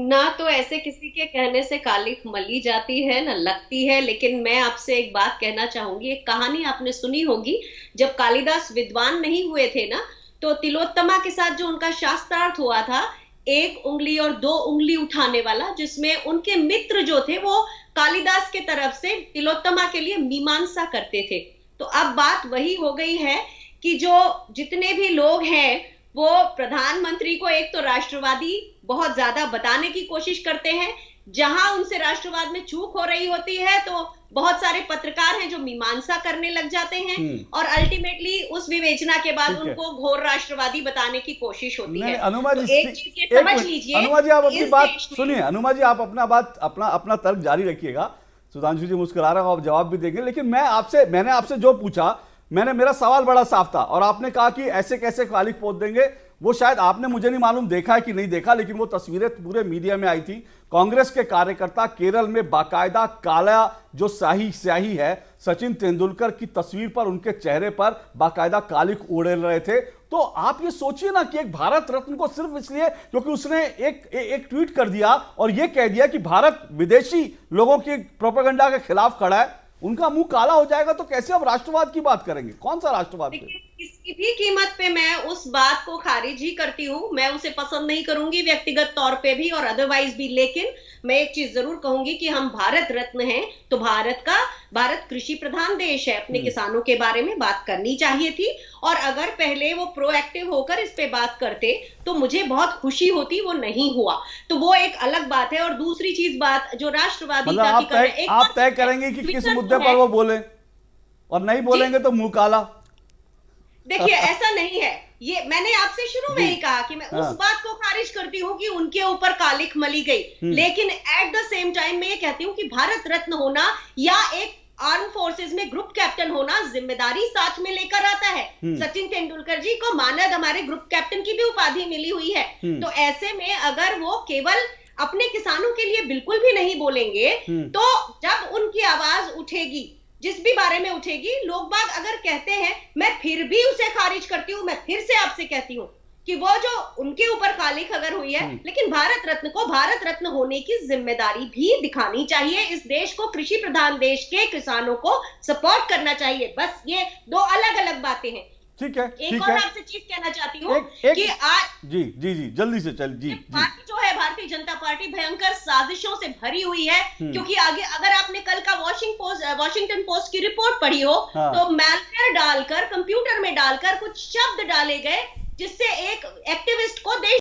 ना तो ऐसे किसी के कहने से कालिख मली जाती है ना लगती है, लेकिन मैं आपसे एक बात कहना चाहूंगी। एक कहानी आपने सुनी होगी, जब कालिदास विद्वान नहीं हुए थे ना, तो तिलोत्तमा के साथ जो उनका शास्त्रार्थ हुआ था, एक उंगली और दो उंगली उठाने वाला, जिसमें उनके मित्र जो थे वो कालिदास के तरफ से तिलोत्तमा के लिए मीमांसा करते थे। तो अब बात वही हो गई है कि जो जितने भी लोग हैं वो प्रधानमंत्री को एक तो राष्ट्रवादी बहुत ज्यादा बताने की कोशिश करते हैं, जहां उनसे राष्ट्रवाद में चूक हो रही होती है तो बहुत सारे पत्रकार हैं जो मीमांसा करने लग जाते हैं, और अल्टीमेटली उस विवेचना के बाद उनको घोर राष्ट्रवादी बताने की कोशिश होती है। अनुमा तो जी, एक चीज ये समझ लीजिए, अनुमा जी आप अपनी इस बात देश में सुनिए। अनुमा जी आप अपना तर्क जारी रखिएगा। सुधांशु जी मुस्कुरा रहे हो, आप जवाब भी देंगे, लेकिन मैंने आपसे जो पूछा, मेरा सवाल बड़ा साफ था, और आपने कहा कि ऐसे कैसे कालिख पोत देंगे। वो शायद आपने, मुझे नहीं मालूम देखा है कि नहीं देखा, लेकिन वो तस्वीरें पूरे मीडिया में आई थी। कांग्रेस के कार्यकर्ता केरल में बाकायदा काला जो स्याही है सचिन तेंदुलकर की तस्वीर पर, उनके चेहरे पर बाकायदा कालिख उड़ेल रहे थे। तो आप ये सोचिए ना कि एक भारत रत्न को सिर्फ इसलिए क्योंकि उसने एक ट्वीट कर दिया और ये कह दिया कि भारत विदेशी लोगों की प्रोपेगेंडा के खिलाफ खड़ा है, उनका मुंह काला हो जाएगा। तो कैसे अब राष्ट्रवाद की बात करेंगे? कौन सा राष्ट्रवाद? किसी भी कीमत पे मैं उस बात को खारिज ही करती हूँ। मैं उसे पसंद नहीं करूंगी व्यक्तिगत तौर पे भी और अदरवाइज भी, लेकिन मैं एक चीज जरूर कहूंगी कि हम भारत रत्न हैं तो भारत कृषि प्रधान देश है, अपने किसानों के बारे में बात करनी चाहिए थी। और अगर पहले वो प्रोएक्टिव होकर इस पे बात करते तो मुझे बहुत खुशी होती, वो नहीं हुआ तो वो एक अलग बात है। और दूसरी चीज, बात जो राष्ट्रवादी मतलब आप तय करेंगे कि किस मुद्दे पर वो बोले, और नहीं बोलेंगे तो मुंह काला? देखिए ऐसा नहीं है, ये मैंने आपसे शुरू में ही कहा कि मैं उस बात को खारिज करती हूँ कि उनके ऊपर कालिख मली गई, लेकिन एट द सेम टाइम मैं ये कहती हूँ कि भारत रत्न होना या एक आर्म फोर्सेस में ग्रुप कैप्टन होना जिम्मेदारी साथ में लेकर आता है। सचिन तेंदुलकर जी को मानद हमारे ग्रुप कैप्टन की भी उपाधि मिली हुई है। तो ऐसे में अगर वो केवल अपने किसानों के लिए बिल्कुल भी नहीं बोलेंगे, तो जब उनकी आवाज उठेगी, जिस भी बारे में उठेगी, लोग बाग अगर कहते हैं, मैं फिर भी उसे खारिज करती हूँ। मैं फिर से आपसे कहती हूँ कि वो जो उनके ऊपर कालिख अगर हुई है, लेकिन भारत रत्न को भारत रत्न होने की जिम्मेदारी भी दिखानी चाहिए। इस देश को, कृषि प्रधान देश के किसानों को सपोर्ट करना चाहिए। बस ये दो अलग अलग बातें हैं। ठीक है, एक और आपसे चीज कहना चाहती हूँ कि आज जी जी जी जल्दी से चल जी पार्टी जो है, भारतीय जनता पार्टी भयंकर साजिशों से भरी हुई है। क्योंकि आगे अगर आपने कल का वॉशिंगटन पोस्ट की रिपोर्ट पढ़ी हो, तो मैलवेयर डालकर, कंप्यूटर में डालकर कुछ शब्द डाले गए जिससे एक एक्टिविस्ट को देश